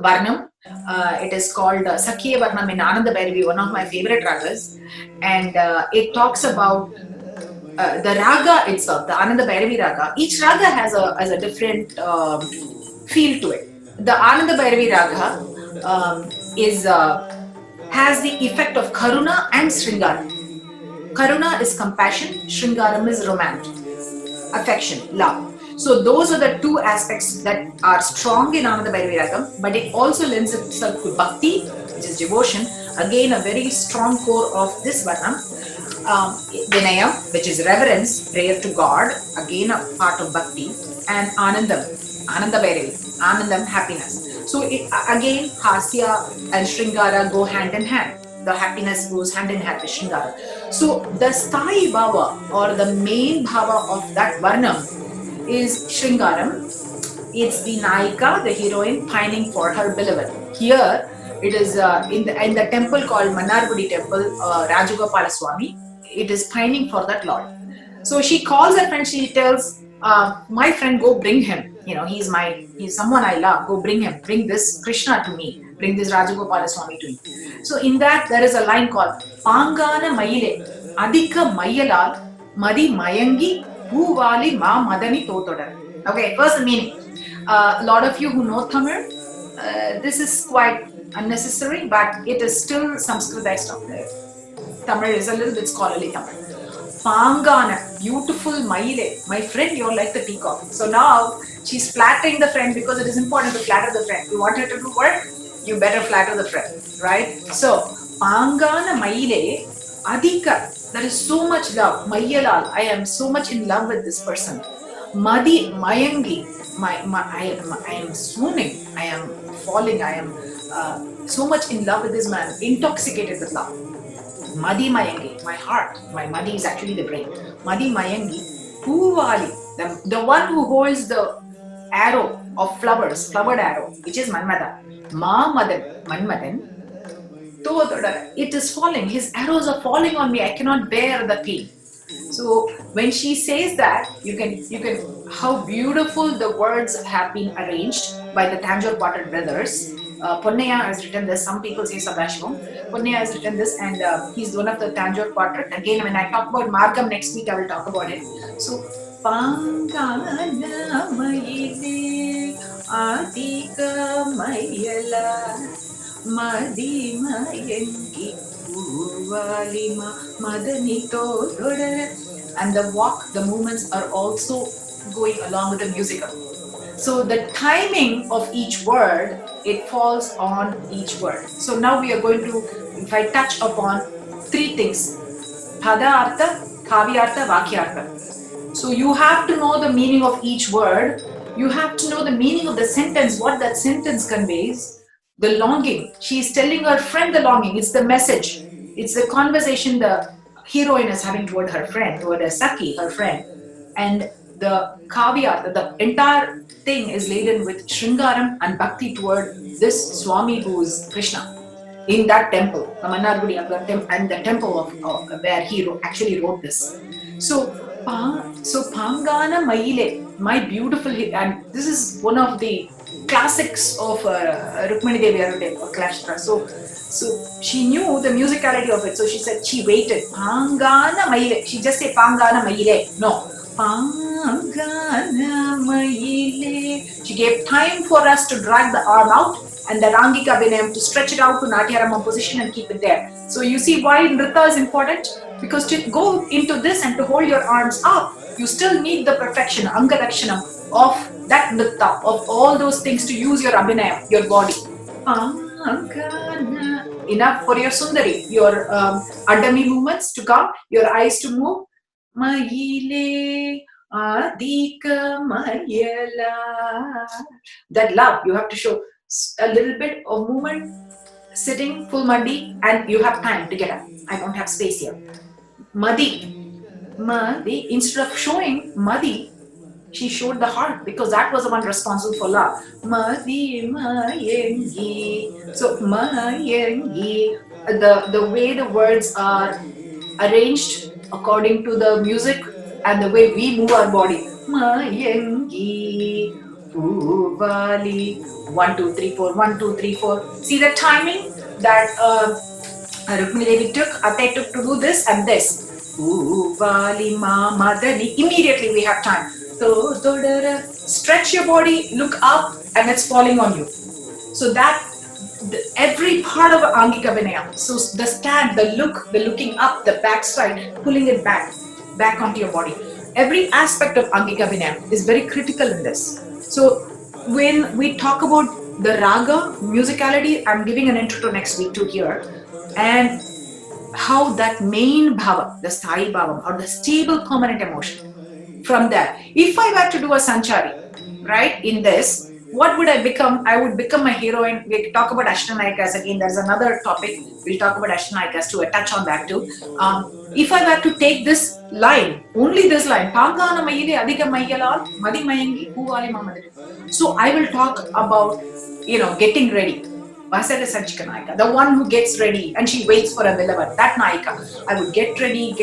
varnam. It is called Sakhiye Varnam in Ananda Bairavi, one of my favorite ragas. And it talks about the raga itself, the Ananda Bairavi raga. Each raga has a different feel to it. The Ananda Bairavi raga is has the effect of karuna and sringaram. Karuna is compassion, Shringaram is romance, affection, love. So those are the two aspects that are strong in Ananda Bairavi Ragam, but it also lends itself to bhakti, which is devotion. Again, a very strong core of this Varnam. Vinaya, which is reverence, prayer to God, again a part of bhakti, and Anandam, Ananda Bairavi, Anandam, happiness. So again, Hasya and Shringara go hand in hand. The happiness goes hand in hand with Shringara. So the Sthai Bhava or the main Bhava of that Varnam is Shringaram. It's the Naika, the heroine, pining for her beloved. Here it is in the temple called Mannargudi temple, Rajagopala Swami. It is pining for that Lord. So she calls her friend, she tells, my friend, go bring him. He's someone I love. Go bring him. Bring this Krishna to me. Bring this Rajagopala Swami to me. So in that there is a line called Pangana Mayile Adika Mayalal Madi Mayangi Bhuvali Ma Madani Totodar. Okay, first the meaning. A lot of you who know Tamil, this is quite unnecessary, but it is still Sanskritized out there. Tamil is a little bit scholarly Tamil. Pangana, beautiful Maile. My friend, you're like the peacock. So now she's flattering the friend because it is important to flatter the friend. You want her to do work? You better flatter the friend, right? So, Pangana Maile Adika, there is so much love. Mayalal, I am so much in love with this person. Madi Mayangi, I am swooning, I am falling, I am so much in love with this man, intoxicated with love. Madi Mayangi, my heart, my Madi is actually the brain. Madi Mayangi, Puvali, the one who holds the arrow of flowers, flowered arrow, which is Manmada. Ma Madan, Manmadan, it is falling, his arrows are falling on me, I cannot bear the pain. So when she says that, you can how beautiful the words have been arranged by the Tanjore Potted brothers. Ponnaya has written this, some people say Sadashivam. Ponnaya has written this, and he's one of the Tanjore Potted. Again, when I talk about Margam next week, I will talk about it. So, Pangana Mayile Adika Mayala Madi Mayangi Uvalima Madanito. And the walk, the movements are also going along with the musical. So the timing of each word, it falls on each word. So now we are going to, if I touch upon three things: Pada Artha, Kavyartha, Vakyartha. So you have to know the meaning of each word. You have to know the meaning of the sentence, what that sentence conveys. The longing. She is telling her friend the longing. It's the message. It's the conversation the heroine is having toward her friend, toward her Sakhi, her friend. And the Kavyartha, the entire thing is laden with Shringaram and Bhakti toward this Swami who is Krishna. In that temple, the Mannargudi and the temple of where he actually wrote this. So Pangana Maile, my beautiful, and this is one of the classics of Rukmini Devi or Klashtra. So she knew the musicality of it. So she said, she waited. Pangana Maile. She just said Pangana Maile. No. Pangana Maile. She gave time for us to drag the arm out and the Rangika Abhinayam to stretch it out to Nritya Raman position and keep it there. So you see why Nritya is important? Because to go into this and to hold your arms up, you still need the perfection, Angalakshanam of that Nritya, of all those things to use your Abhinaya, your body. Enough for your Sundari, your Adami movements to come, your eyes to move. Mayile Adika Mayala. That love, you have to show a little bit of movement, sitting full muddy, and you have time to get up. I don't have space here. Madi, instead of showing Madi, she showed the heart because that was the one responsible for love. Madi Mayangi. So Mayangi, the way the words are arranged according to the music and the way we move our body. Mayangi Puvali. 1, 2, 3, 4. 1, 2, 3, 4. See the timing that Rukmini Devi took, Atai took to do this and this. Puvali Madani. Immediately we have time. So stretch your body, look up, and it's falling on you. So that every part of Angika Vinaya. So the stand, the look, the looking up, the backside, pulling it back onto your body. Every aspect of Angika Vinaya is very critical in this. So when we talk about the raga, musicality, I'm giving an intro to next week to here, and how that main bhava, the sthayi bhava, or the stable permanent emotion, from there, if I were to do a sanchari, right, in this, what would I become? I would become a heroine. We talk about Ashtanayikas again. There's another topic. We'll talk about Ashtanayikas to touch on that too. If I were to take this line, only this line, so I will talk about, getting ready. The one who gets ready and she waits for a beloved, that Naika. I would get ready,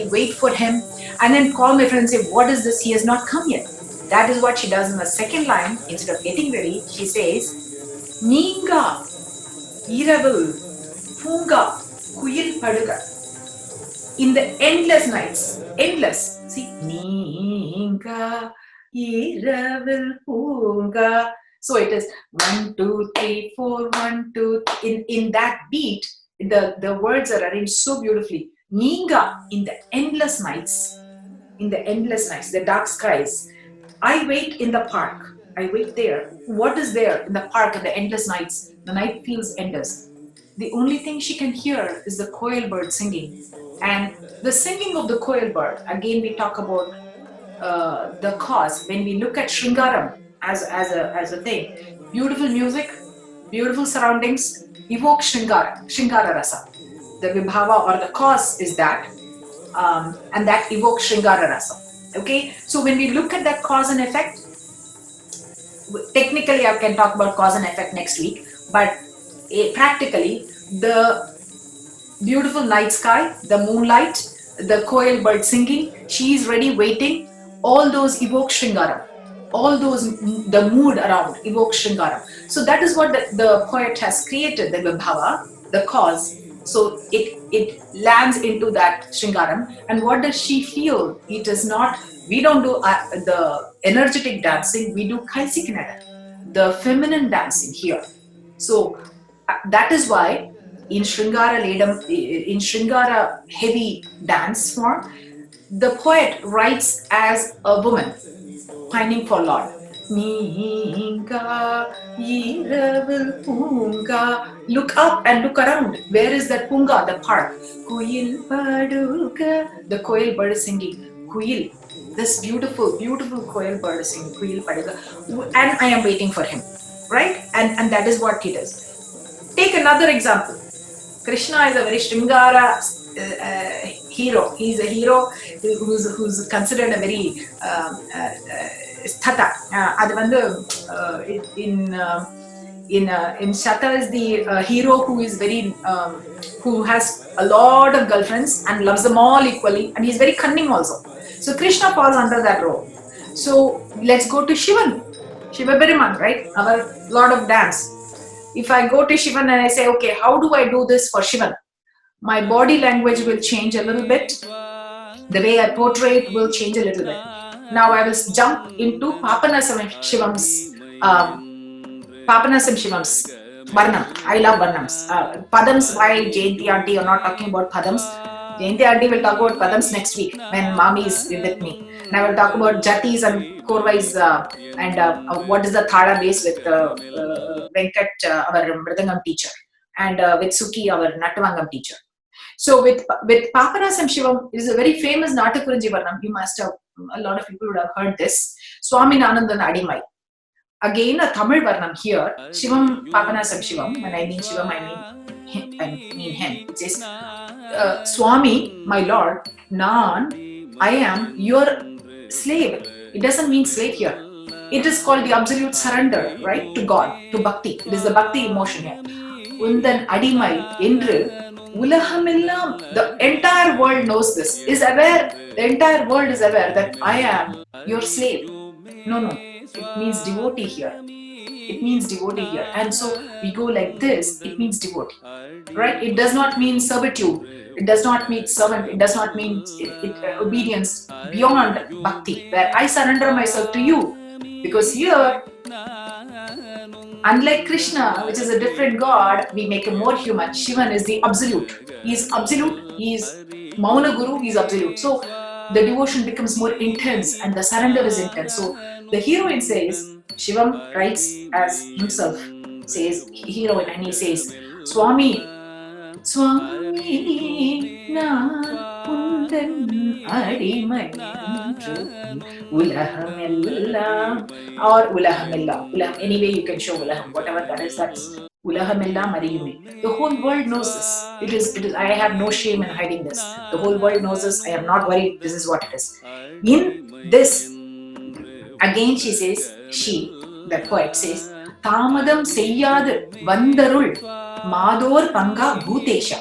wait for him, and then call my friend and say, what is this? He has not come yet. That is what she does in the second line. Instead of getting ready, she says, Neenga, Iravul, Punga, Kuyil Paduga. In the endless nights, endless. See, Neenga, Iravul, Punga. So it is 1, 2, 3, 4, 1, 2. In that beat, the words are arranged so beautifully. Neenga, in the endless nights, the dark skies. I wait in the park. I wait there. What is there in the park in the endless nights? The night feels endless. The only thing she can hear is the koil bird singing. And the singing of the koil bird, again we talk about the cause. When we look at Shringaram as a thing, beautiful music, beautiful surroundings, evoke Shringara Rasa. The Vibhava or the cause is that, and that evokes Shringara Rasa. Okay, so when we look at that cause and effect, technically I can talk about cause and effect next week, but practically the beautiful night sky, the moonlight, the koil bird singing, she is ready waiting, all those evoke Shringaram. All those, the mood around evokes Shringaram. So that is what the poet has created, the Vibhava, the cause. So it lands into that Shringaram. And what does she feel? It is not, we don't do the energetic dancing, we do Kaisiknada, the feminine dancing here. So that is why in Shringara heavy dance form, the poet writes as a woman, pining for Lord. Look up and look around. Where is that Punga, the park? The koil bird is singing. Kuyil, this beautiful, beautiful koil bird is singing. Kuyil Paduga. And I am waiting for him. Right? And that is what he does. Take another example. Krishna is a very Shringara hero. He's a hero who's considered a very Sthatha. In Shatha is the hero who is very who has a lot of girlfriends and loves them all equally, and he's very cunning also. So Krishna falls under that role. So let's go to Shiva Beriman, right? Our Lord of Dance. If I go to Shivan and I say, okay, how do I do this for Shivan? My body language will change a little bit. The way I portray it will change a little bit. Now I will jump into Papanasam Shivam's varnam. I love varnams. Padams, why Jayanthi auntie, you're not talking about padams. Jayanthi auntie will talk about padams next week when mommy is with me. And I will talk about jatis and korvais and what is the thada base with Venkat, our Mridangam teacher, and with Suki, our Nattavangam teacher. So with Papanasam Shivam, it is a very famous Nattakurinji varnam. You must have, a lot of people would have heard this. Swami Nanandan Adimai. Again, a Tamil varnam here. Shivam Papanasam Shivam. When I mean Shivam, I mean him. It says, Swami, my Lord, Naan, I am your slave. It doesn't mean slave here. It is called the absolute surrender, right, to God, to Bhakti. It is the Bhakti emotion here. Undan Adimai, Endru, Ulahamillam, the entire world knows this, is aware, the entire world is aware that I am your slave. No. it means devotee here. It means devotee here. And so we go like this, it means devotee. Right? It does not mean servitude. It does not mean servant. It does not mean obedience beyond bhakti, where I surrender myself to you. Because here, unlike Krishna, which is a different god, we make him more human. Shivan is the absolute. He is absolute. He is Mauna Guru. He is absolute. So the devotion becomes more intense and the surrender is intense. So the heroine says, Shivam writes as himself, says heroine, and he says, Swami, naan undan adimai ulahamellam, or ulahamella. Anyway, you can show ulaham, whatever that is, that's ulahamellam adiyume. The whole world knows this. It is. I have no shame in hiding this. The whole world knows this. I am not worried. This is what it is. In this, again she says, the poet says, Tamadam seyyadu vandarul mador panga bhutesha.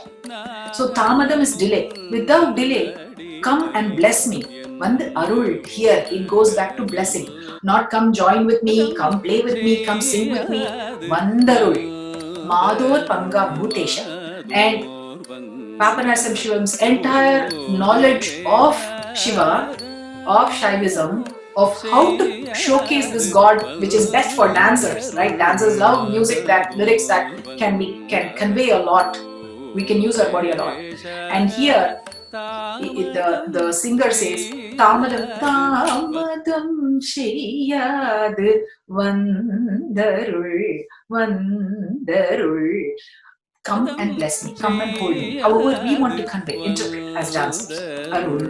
So Tamadam is delay. Without delay, come and bless me. Vand arul, here it goes back to blessing. Not come join with me, come play with me, come sing with me. Vandarul mador panga bhutesha. And Papanasam Shivam's entire knowledge of Shiva, of Shaivism, of how to showcase this god, which is best for dancers, right? Dancers love music, that lyrics that can convey a lot. We can use our body a lot. And here, the singer says, Tamadam sheyad vandarul. Come and bless me, come and hold me. However we want to convey, interpret as dancers. Arul,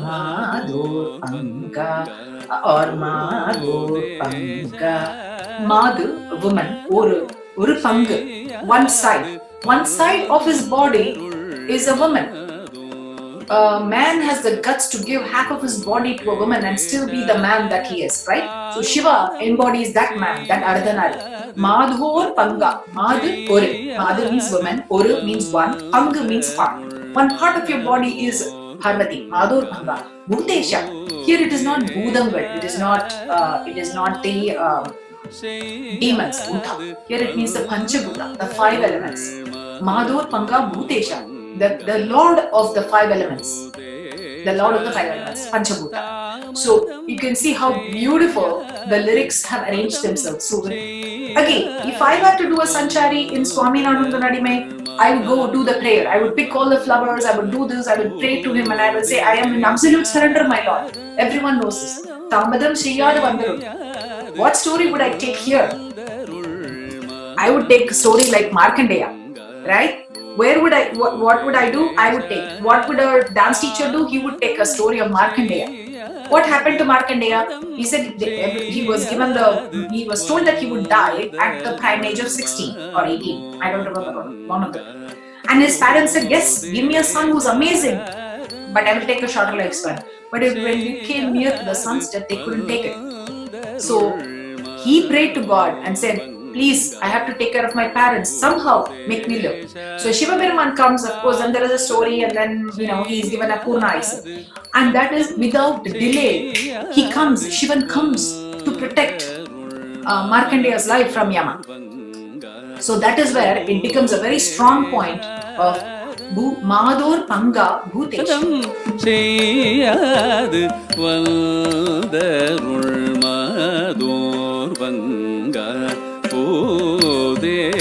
Madhur Panga, or Madhur Panga. Madhu, woman, Oru Panga, one side. One side of his body is a woman. A man has the guts to give half of his body to a woman and still be the man that he is, right? So Shiva embodies that man, that Ardhanari. Madhur Panga. Madhu, Oru. Madhu means woman, Oru means one, Panga means part. One part of your body is Parvati, Madhur Panga. Bhutesha. Here it is not Bhudangal, it is not the demons, Bhuta. Here it means the Panchabhuta, the 5 elements. Madhur Panga Bhutesha. The Lord of the 5 elements. The Lord of the 5 elements, Panchabhuta. So you can see how beautiful the lyrics have arranged themselves. So again, if I were to do a Sanchari in Swami Nandanadime, I would go do the prayer. I would pick all the flowers, I would do this, I would pray to him, and I would say, I am in absolute surrender, my Lord. Everyone knows this. Tamadam Shriyad Vandaru. What story would I take here? I would take a story like Markandeya, right? Where would what would I do? I would take. What would a dance teacher do? He would take a story of Markandeya. What happened to Markandeya? He said he was told that he would die at the prime age of 16 or 18. I don't remember one of them. And his parents said, yes, give me a son who's amazing, but I will take a shorter lifespan. But when we came near to the son's death, they couldn't take it. So he prayed to God and said, please, I have to take care of my parents. Somehow, make me live. So Shiva Bhiraman comes, of course, and there is a story, and then, he's given a Purna Aisa. And that is without delay. He comes, Shivan comes to protect Markandeya's life from Yama. So that is where it becomes a very strong point of Madhur Panga Bhutesha. Panga Bodesha